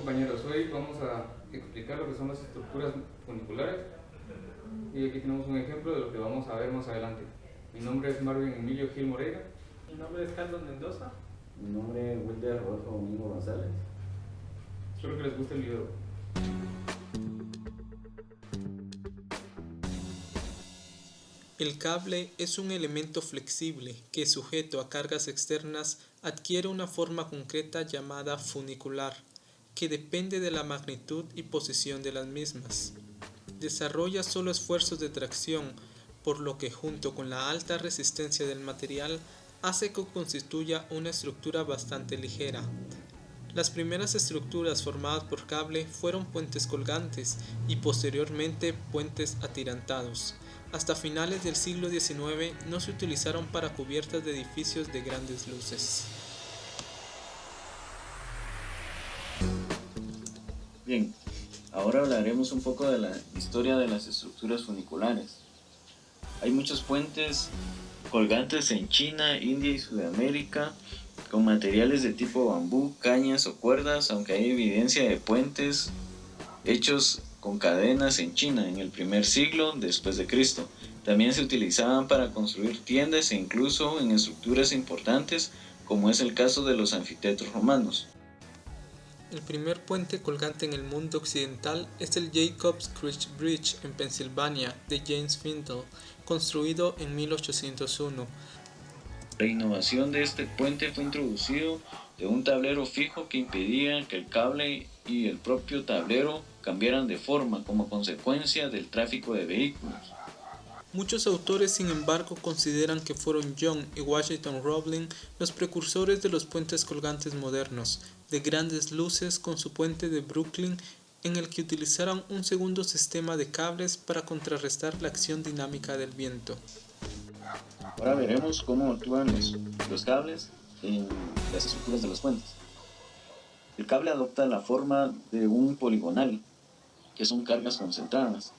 compañeros, hoy vamos a explicar lo que son las estructuras funiculares y aquí tenemos un ejemplo de lo que vamos a ver más adelante. Mi nombre es Marvin Emilio Gil Moreira. Mi nombre es Carlos Mendoza. Mi nombre es Wilder Rodolfo Domingo González. Espero que les guste el video. El cable es un elemento flexible que, sujeto a cargas externas, adquiere una forma concreta llamada funicular, que depende de la magnitud y posición de las mismas. Desarrolla solo esfuerzos de tracción, por lo que junto con la alta resistencia del material hace que constituya una estructura bastante ligera. Las primeras estructuras formadas por cable fueron puentes colgantes y posteriormente puentes atirantados. Hasta finales del siglo XIX no se utilizaron para cubiertas de edificios de grandes luces. Bien, ahora hablaremos un poco de la historia de las estructuras funiculares. Hay muchos puentes colgantes en China, India y Sudamérica con materiales de tipo bambú, cañas o cuerdas, aunque hay evidencia de puentes hechos con cadenas en China en el primer siglo después de Cristo. También se utilizaban para construir tiendas e incluso en estructuras importantes, como es el caso de los anfiteatros romanos. El primer puente colgante en el mundo occidental es el Jacob's Creek Bridge en Pensilvania de James Findlay, construido en 1801. La innovación de este puente fue introducido de un tablero fijo que impedía que el cable y el propio tablero cambiaran de forma como consecuencia del tráfico de vehículos. Muchos autores, sin embargo, consideran que fueron John y Washington Roebling los precursores de los puentes colgantes modernos, de grandes luces, con su puente de Brooklyn, en el que utilizaron un segundo sistema de cables para contrarrestar la acción dinámica del viento. Ahora veremos cómo actúan los cables en las estructuras de los puentes. El cable adopta la forma de un poligonal, que son cargas concentradas,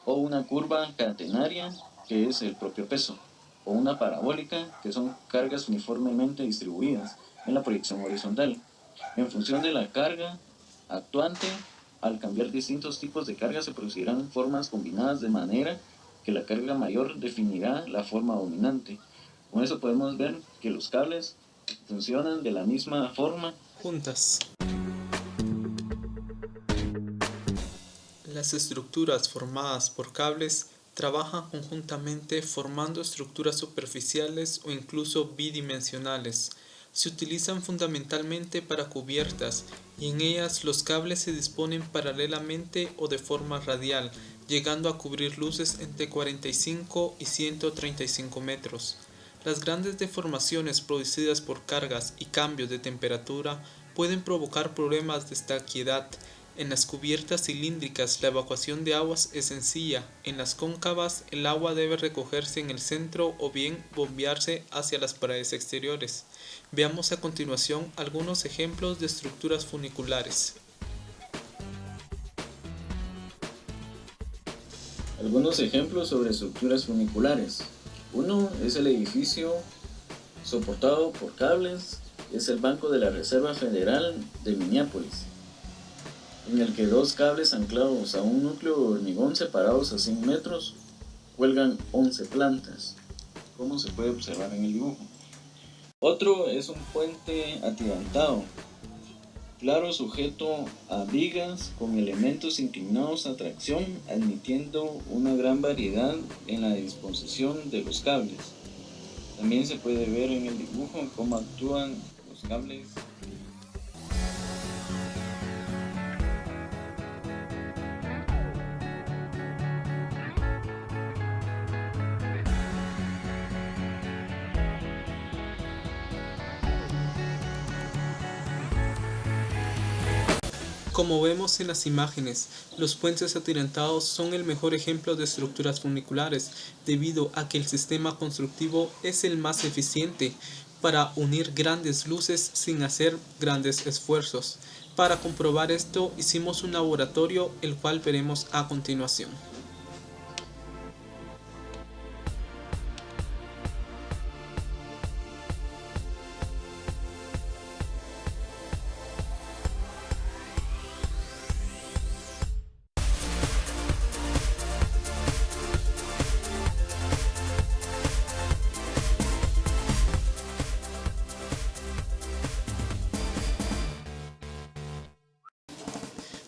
o una curva catenaria, que es el propio peso, o una parabólica, que son cargas uniformemente distribuidas en la proyección horizontal. En función de la carga actuante, al cambiar distintos tipos de carga se producirán formas combinadas de manera que la carga mayor definirá la forma dominante. Con eso podemos ver que los cables funcionan de la misma forma. Juntas. Las estructuras formadas por cables trabajan conjuntamente formando estructuras superficiales o incluso bidimensionales. Se utilizan fundamentalmente para cubiertas y en ellas los cables se disponen paralelamente o de forma radial, llegando a cubrir luces entre 45 y 135 metros. Las grandes deformaciones producidas por cargas y cambios de temperatura pueden provocar problemas de estaquiedad. En las cubiertas cilíndricas la evacuación de aguas es sencilla, en las cóncavas el agua debe recogerse en el centro o bien bombearse hacia las paredes exteriores. Veamos a continuación algunos ejemplos de estructuras funiculares. Algunos ejemplos sobre estructuras funiculares. Uno es el edificio soportado por cables, es el Banco de la Reserva Federal de Minneapolis, en el que dos cables anclados a un núcleo de hormigón separados a 100 metros cuelgan 11 plantas, como se puede observar en el dibujo. Otro es un puente atirantado, claro, sujeto a vigas con elementos inclinados a tracción, admitiendo una gran variedad en la disposición de los cables. También se puede ver en el dibujo cómo actúan los cables. Como vemos en las imágenes, los puentes atirantados son el mejor ejemplo de estructuras funiculares, debido a que el sistema constructivo es el más eficiente para unir grandes luces sin hacer grandes esfuerzos. Para comprobar esto, hicimos un laboratorio, el cual veremos a continuación.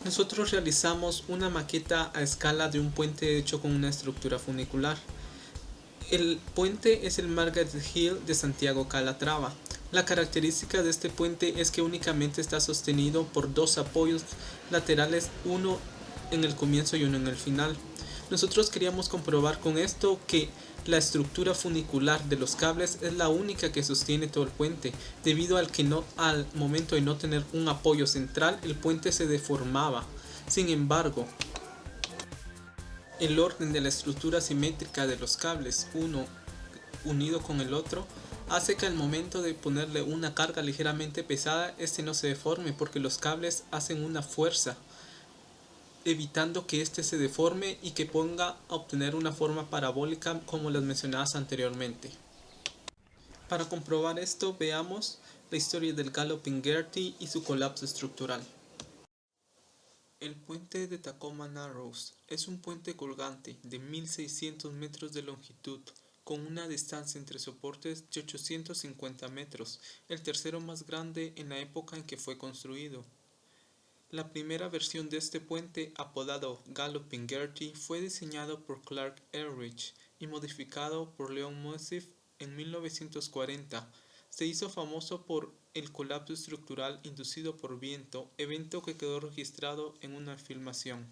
Nosotros realizamos una maqueta a escala de un puente hecho con una estructura funicular. El puente es el Margaret Hill de Santiago Calatrava. La característica de este puente es que únicamente está sostenido por dos apoyos laterales, uno en el comienzo y uno en el final. Nosotros queríamos comprobar con esto que la estructura funicular de los cables es la única que sostiene todo el puente, debido al momento de no tener un apoyo central, el puente se deformaba. Sin embargo, el orden de la estructura simétrica de los cables, uno unido con el otro, hace que al momento de ponerle una carga ligeramente pesada, este no se deforme porque los cables hacen una fuerza, evitando que este se deforme y que ponga a obtener una forma parabólica como las mencionadas anteriormente. Para comprobar esto, veamos la historia del Galloping Gertie y su colapso estructural. El puente de Tacoma Narrows es un puente colgante de 1600 metros de longitud, con una distancia entre soportes de 850 metros, el tercero más grande en la época en que fue construido. La primera versión de este puente, apodado Galloping Gertie, fue diseñado por Clark Ehrlich y modificado por Leon Moisseiff en 1940. Se hizo famoso por el colapso estructural inducido por viento, evento que quedó registrado en una filmación.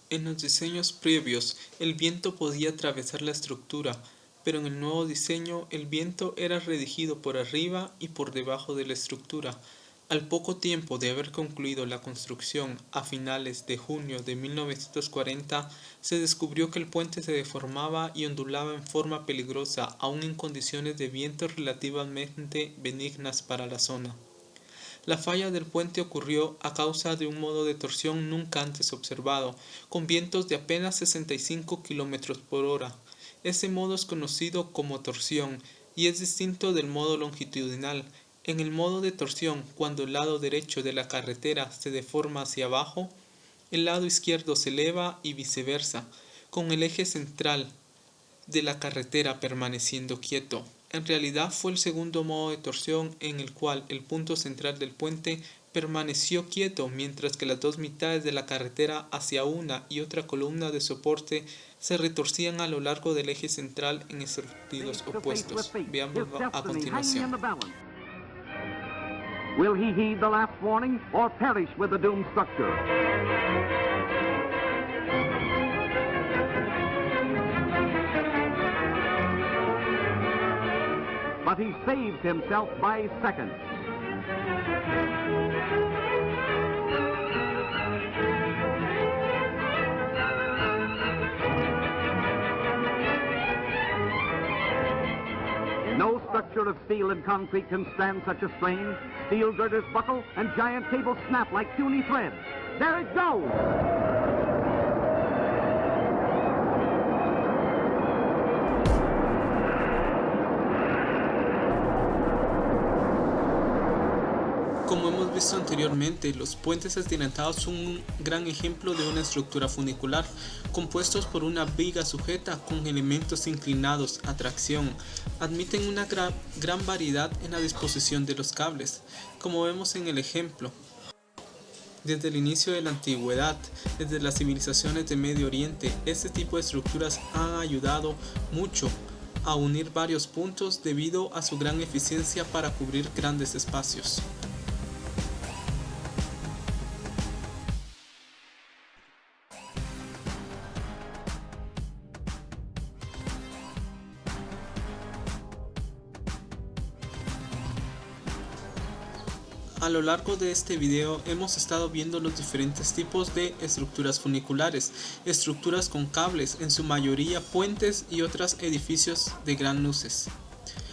En los diseños previos, el viento podía atravesar la estructura, pero en el nuevo diseño el viento era redirigido por arriba y por debajo de la estructura. Al poco tiempo de haber concluido la construcción, a finales de junio de 1940, se descubrió que el puente se deformaba y ondulaba en forma peligrosa, aun en condiciones de viento relativamente benignas para la zona. La falla del puente ocurrió a causa de un modo de torsión nunca antes observado, con vientos de apenas 65 km por hora. Ese modo es conocido como torsión y es distinto del modo longitudinal. En el modo de torsión, cuando el lado derecho de la carretera se deforma hacia abajo, el lado izquierdo se eleva y viceversa, con el eje central de la carretera permaneciendo quieto. En realidad fue el segundo modo de torsión en el cual el punto central del puente permaneció quieto, mientras que las dos mitades de la carretera hacia una y otra columna de soporte se retorcían a lo largo del eje central en sentidos opuestos. Veámoslo a continuación. Will he heed the last warning or perish with the doomed structure? But he saved himself by seconds. No structure of steel and concrete can stand such a strain. Steel girders buckle and giant cables snap like puny threads. There it goes! Como hemos visto anteriormente, los puentes atirantados son un gran ejemplo de una estructura funicular, compuestos por una viga sujeta con elementos inclinados a tracción. Admiten una gran variedad en la disposición de los cables, como vemos en el ejemplo. Desde el inicio de la antigüedad, desde las civilizaciones de Medio Oriente, este tipo de estructuras han ayudado mucho a unir varios puntos debido a su gran eficiencia para cubrir grandes espacios. A lo largo de este video hemos estado viendo los diferentes tipos de estructuras funiculares, estructuras con cables, en su mayoría puentes y otros edificios de gran luces.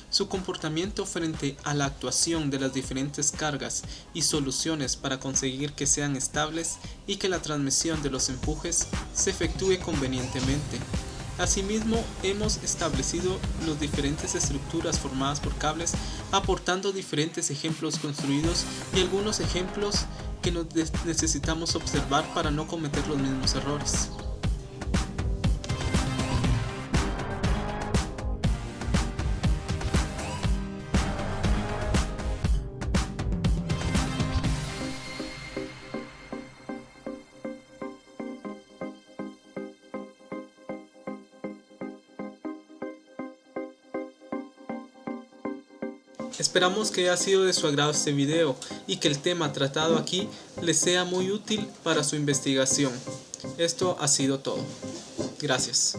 Su comportamiento frente a la actuación de las diferentes cargas y soluciones para conseguir que sean estables y que la transmisión de los empujes se efectúe convenientemente. Asimismo, hemos establecido las diferentes estructuras formadas por cables, aportando diferentes ejemplos construidos y algunos ejemplos que necesitamos observar para no cometer los mismos errores. Esperamos que haya sido de su agrado este video y que el tema tratado aquí les sea muy útil para su investigación. Esto ha sido todo. Gracias.